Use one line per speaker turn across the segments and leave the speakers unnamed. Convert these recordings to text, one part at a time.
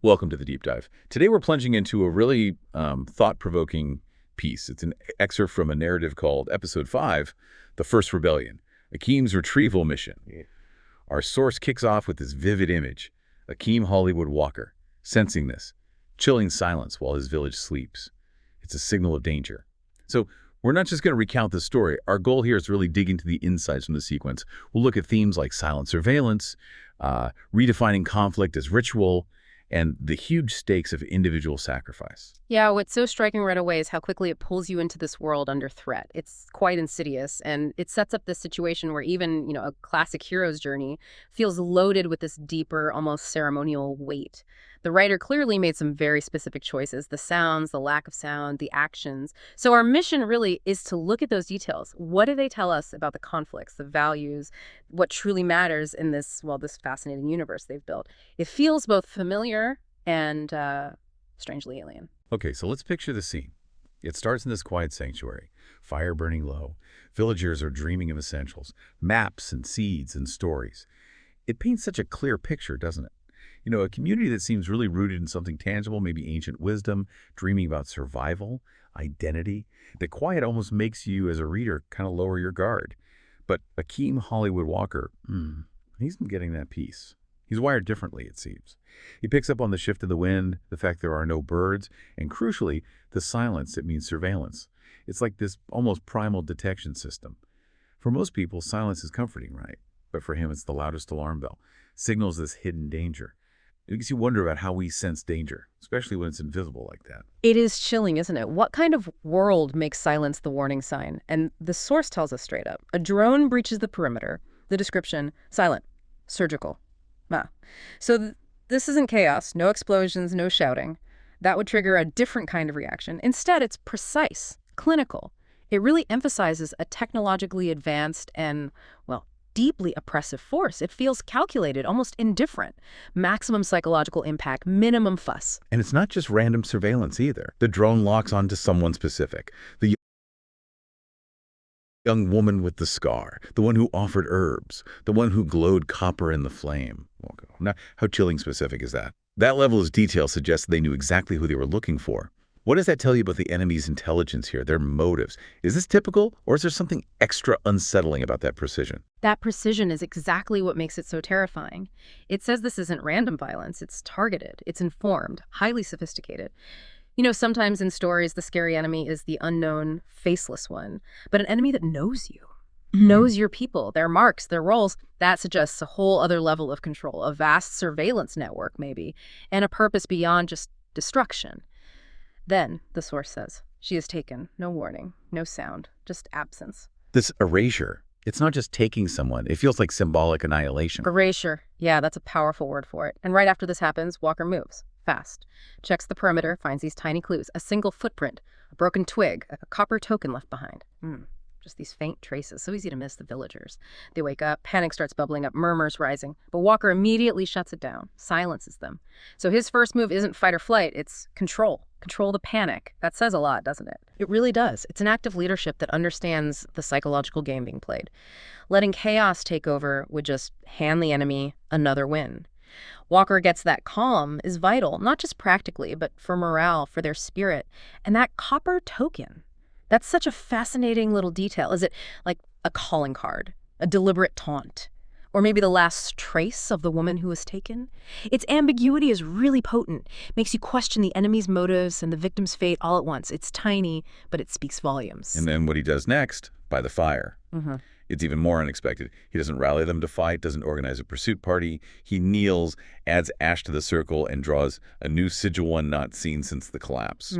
Welcome to the deep dive. Today we're plunging into a really thought-provoking piece. It's an excerpt from a narrative called EP.5, The First Rebellion, Akeem's retrieval mission. Our source kicks off with this vivid image. Akeem Hollywood Walker, sensing this, chilling silence while his village sleeps. It's a signal of danger. So we're not just going to recount the story. Our goal here is to really dig into the insights from the sequence. We'll look at themes like silent surveillance, redefining conflict as ritual, and the huge stakes of individual sacrifice.
Yeah, what's so striking right away is how quickly it pulls you into this world under threat. It's quite insidious, and it sets up this situation where even, a classic hero's journey feels loaded with this deeper, almost ceremonial weight. The writer clearly made some very specific choices, the sounds, the lack of sound, the actions. So our mission really is to look at those details. What do they tell us about the conflicts, the values, what truly matters in this fascinating universe they've built? It feels both familiar and strangely alien.
Okay, so let's picture the scene. It starts in this quiet sanctuary, fire burning low. Villagers are dreaming of essentials, maps and seeds and stories. It paints such a clear picture, doesn't it? A community that seems really rooted in something tangible, maybe ancient wisdom, dreaming about survival, identity. The quiet almost makes you, as a reader, kind of lower your guard. But Akeem Hollywood Walker, he's been getting that piece. He's wired differently, it seems. He picks up on the shift of the wind, the fact there are no birds, and crucially, the silence that means surveillance. It's like this almost primal detection system. For most people, silence is comforting, right? But for him, it's the loudest alarm bell. Signals this hidden danger. It makes you wonder about how we sense danger, especially when it's invisible like that.
It is chilling, isn't it? What kind of world makes silence the warning sign? And the source tells us straight up. A drone breaches the perimeter. The description, silent, surgical. So this isn't chaos, no explosions, no shouting. That would trigger a different kind of reaction. Instead, it's precise, clinical. It really emphasizes a technologically advanced and, deeply oppressive force. It feels calculated, almost indifferent. Maximum psychological impact, minimum fuss.
And it's not just random surveillance either. The drone locks onto someone specific. The young woman with the scar, the one who offered herbs, the one who glowed copper in the flame. Now, how chilling specific is that? That level of detail suggests they knew exactly who they were looking for. What does that tell you about the enemy's intelligence here, their motives? Is this typical, or is there something extra unsettling about that precision?
That precision is exactly what makes it so terrifying. It says this isn't random violence, it's targeted, it's informed, highly sophisticated. Sometimes in stories, the scary enemy is the unknown, faceless one, but an enemy that knows you, knows your people, their marks, their roles. That suggests a whole other level of control, a vast surveillance network maybe, and a purpose beyond just destruction. Then, the source says, she is taken, no warning, no sound, just absence.
This erasure, it's not just taking someone, it feels like symbolic annihilation.
Erasure, yeah, that's a powerful word for it. And right after this happens, Walker moves. Fast. Checks the perimeter, finds these tiny clues. A single footprint, a broken twig, a copper token left behind. Just these faint traces, so easy to miss the villagers. They wake up, panic starts bubbling up, murmurs rising. But Walker immediately shuts it down, silences them. So his first move isn't fight or flight, it's control. Control the panic. That says a lot, doesn't it? It really does. It's an act of leadership that understands the psychological game being played. Letting chaos take over would just hand the enemy another win. Walker gets that calm is vital, not just practically, but for morale, for their spirit. And that copper token, that's such a fascinating little detail. Is it like a calling card, a deliberate taunt, or maybe the last trace of the woman who was taken? Its ambiguity is really potent, makes you question the enemy's motives and the victim's fate all at once. It's tiny, but it speaks volumes.
And then what he does next, by the fire. It's even more unexpected. He doesn't rally them to fight, doesn't organize a pursuit party. He kneels, adds ash to the circle, and draws a new sigil one not seen since the collapse.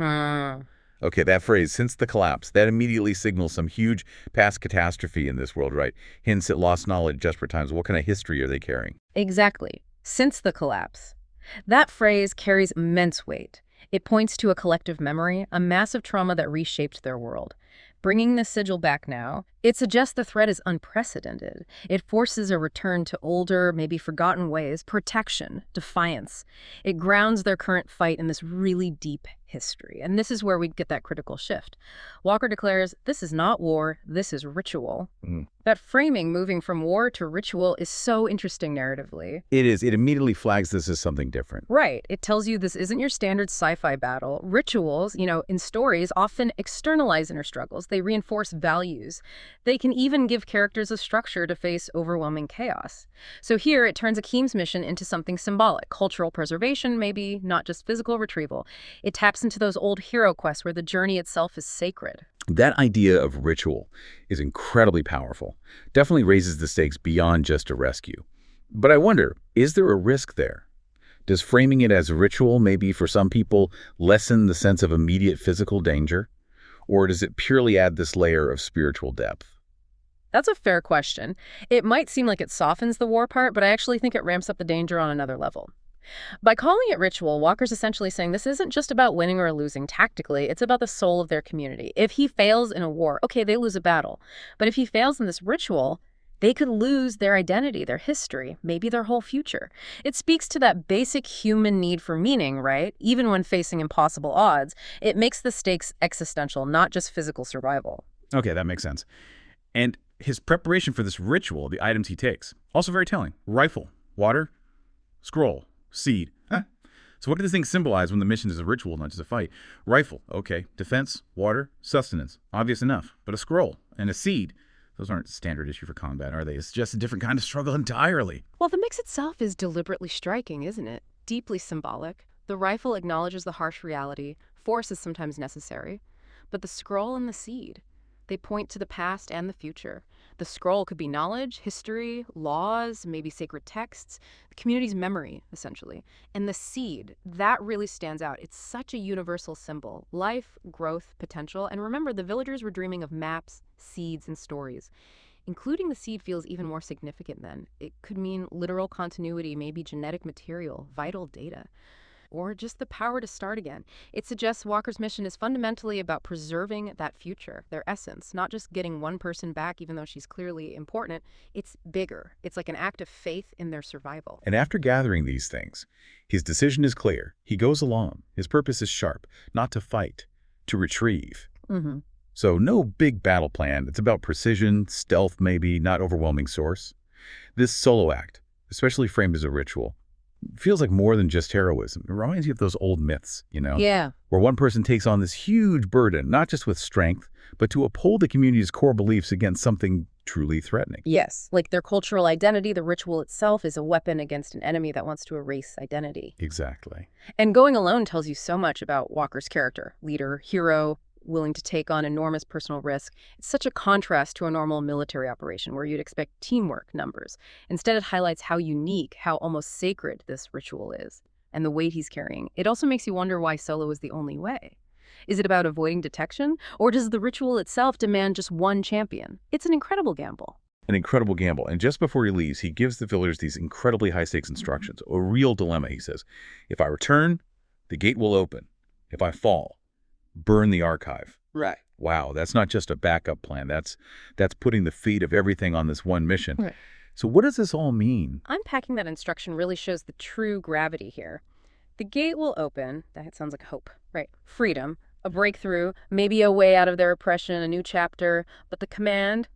Okay, that phrase, since the collapse, that immediately signals some huge past catastrophe in this world, right? Hints at lost knowledge, desperate times. What kind of history are they carrying?
Exactly. Since the collapse. That phrase carries immense weight. It points to a collective memory, a massive trauma that reshaped their world. Bringing the sigil back now, It suggests the threat is unprecedented. It forces a return to older, maybe forgotten ways, protection, defiance. It grounds their current fight in this really deep history. And this is where we get that critical shift. Walker declares, this is not war, this is ritual. That framing, moving from war to ritual, is so interesting narratively.
It is. It immediately flags this as something different.
Right. It tells you this isn't your standard sci-fi battle. Rituals, in stories often externalize inner struggles. They reinforce values. They can even give characters a structure to face overwhelming chaos. So here it turns Akeem's mission into something symbolic, cultural preservation, maybe, not just physical retrieval. It taps into those old hero quests where the journey itself is sacred.
That idea of ritual is incredibly powerful. Definitely raises the stakes beyond just a rescue. But I wonder, is there a risk there? Does framing it as a ritual maybe for some people lessen the sense of immediate physical danger? Or does it purely add this layer of spiritual depth?
That's a fair question. It might seem like it softens the war part, but I actually think it ramps up the danger on another level. By calling it ritual, Walker's essentially saying this isn't just about winning or losing tactically, it's about the soul of their community. If he fails in a war, okay, they lose a battle. But if he fails in this ritual, they could lose their identity, their history, maybe their whole future. It speaks to that basic human need for meaning, right? Even when facing impossible odds, it makes the stakes existential, not just physical survival.
Okay, that makes sense. And his preparation for this ritual, the items he takes, also very telling. Rifle, water, scroll, seed. Huh? So what do these things symbolize when the mission is a ritual, not just a fight? Rifle, okay. Defense, water, sustenance. Obvious enough. But a scroll and a seed, those aren't standard issue for combat, are they? It's just a different kind of struggle entirely.
Well, the mix itself is deliberately striking, isn't it? Deeply symbolic. The rifle acknowledges the harsh reality. Force is sometimes necessary. But the scroll and the seed, they point to the past and the future. The scroll could be knowledge, history, laws, maybe sacred texts, the community's memory, essentially. And the seed, that really stands out. It's such a universal symbol. Life, growth, potential. And remember, the villagers were dreaming of maps, seeds, and stories. Including the seed feels even more significant then. It could mean literal continuity, maybe genetic material, vital data, or just the power to start again. It suggests Walker's mission is fundamentally about preserving that future, their essence, not just getting one person back, even though she's clearly important. It's bigger. It's like an act of faith in their survival.
And after gathering these things, his decision is clear. He goes along. His purpose is sharp, not to fight, to retrieve. So no big battle plan. It's about precision, stealth maybe, not overwhelming source. This solo act, especially framed as a ritual, feels like more than just heroism. It reminds you of those old myths,
Yeah.
where one person takes on this huge burden, not just with strength, but to uphold the community's core beliefs against something truly threatening.
Yes, like their cultural identity, the ritual itself is a weapon against an enemy that wants to erase identity.
Exactly.
And going alone tells you so much about Walker's character, leader, hero, willing to take on enormous personal risk. It's such a contrast to a normal military operation where you'd expect teamwork, numbers. Instead, it highlights how unique, how almost sacred this ritual is, and the weight he's carrying. It also makes you wonder why solo is the only way. Is it about avoiding detection, or does the ritual itself demand just one champion? It's an incredible gamble.
An incredible gamble. And just before he leaves, he gives the villagers these incredibly high-stakes instructions. A real dilemma, he says. If I return, the gate will open. If I fall, burn the archive.
Right.
Wow, that's not just a backup plan. That's putting the feet of everything on this one mission.
Right.
So what does this all mean?
Unpacking that instruction really shows the true gravity here. The gate will open. That sounds like hope, right? Freedom, a breakthrough, maybe a way out of their oppression, a new chapter. But the command,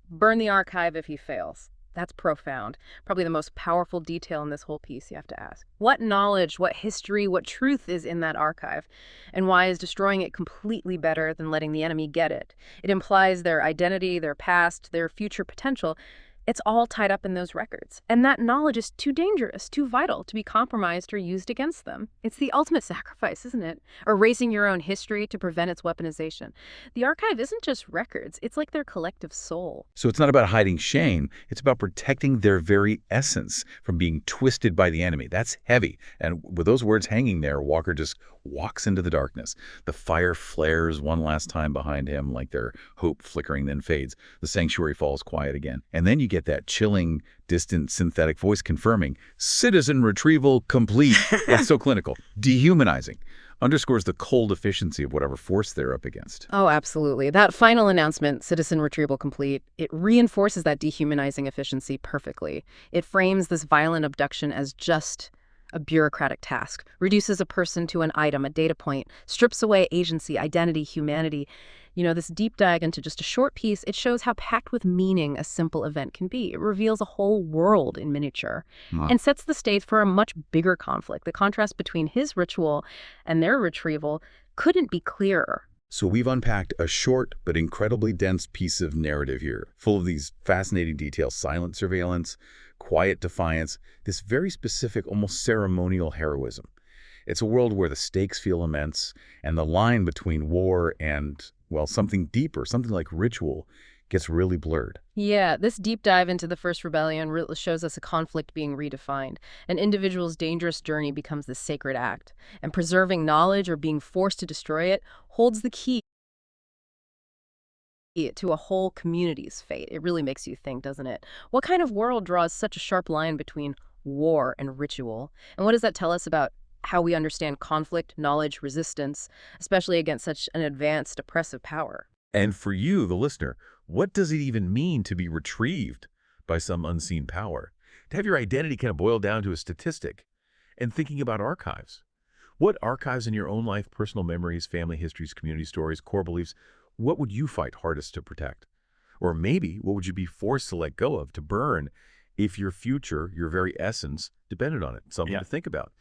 burn the archive if he fails. That's profound. Probably the most powerful detail in this whole piece you have to ask. What knowledge, what history, what truth is in that archive? And why is destroying it completely better than letting the enemy get it? It implies their identity, their past, their future potential. It's all tied up in those records. And that knowledge is too dangerous, too vital to be compromised or used against them. It's the ultimate sacrifice, isn't it? Erasing your own history to prevent its weaponization. The archive isn't just records. It's like their collective soul.
So it's not about hiding shame. It's about protecting their very essence from being twisted by the enemy. That's heavy. And with those words hanging there, Walker just walks into the darkness. The fire flares one last time behind him, like their hope flickering, then fades. The sanctuary falls quiet again. And then you get that chilling, distant, synthetic voice confirming, "Citizen retrieval complete." It's so clinical. Dehumanizing. Underscores the cold efficiency of whatever force they're up against.
Oh, absolutely. That final announcement, citizen retrieval complete, it reinforces that dehumanizing efficiency perfectly. It frames this violent abduction as just a bureaucratic task, reduces a person to an item, a data point, strips away agency, identity, humanity. This deep dive into just a short piece, it shows how packed with meaning a simple event can be. It reveals a whole world in miniature and sets the stage for a much bigger conflict. The contrast between his ritual and their retrieval couldn't be clearer.
So we've unpacked a short but incredibly dense piece of narrative here, full of these fascinating details: silent surveillance, quiet defiance, this very specific, almost ceremonial heroism. It's a world where the stakes feel immense, and the line between war and, well, something deeper, something like ritual, gets really blurred.
Yeah, this deep dive into the first rebellion really shows us a conflict being redefined. An individual's dangerous journey becomes this sacred act, and preserving knowledge or being forced to destroy it holds the key to a whole community's fate. It really makes you think, doesn't it? What kind of world draws such a sharp line between war and ritual? And what does that tell us about how we understand conflict, knowledge, resistance, especially against such an advanced, oppressive power?
And for you, the listener, what does it even mean to be retrieved by some unseen power? To have your identity kind of boiled down to a statistic? And thinking about archives. What archives in your own life, personal memories, family histories, community stories, core beliefs, what would you fight hardest to protect? Or maybe what would you be forced to let go of, to burn, if your future, your very essence, depended on it? Something to think about.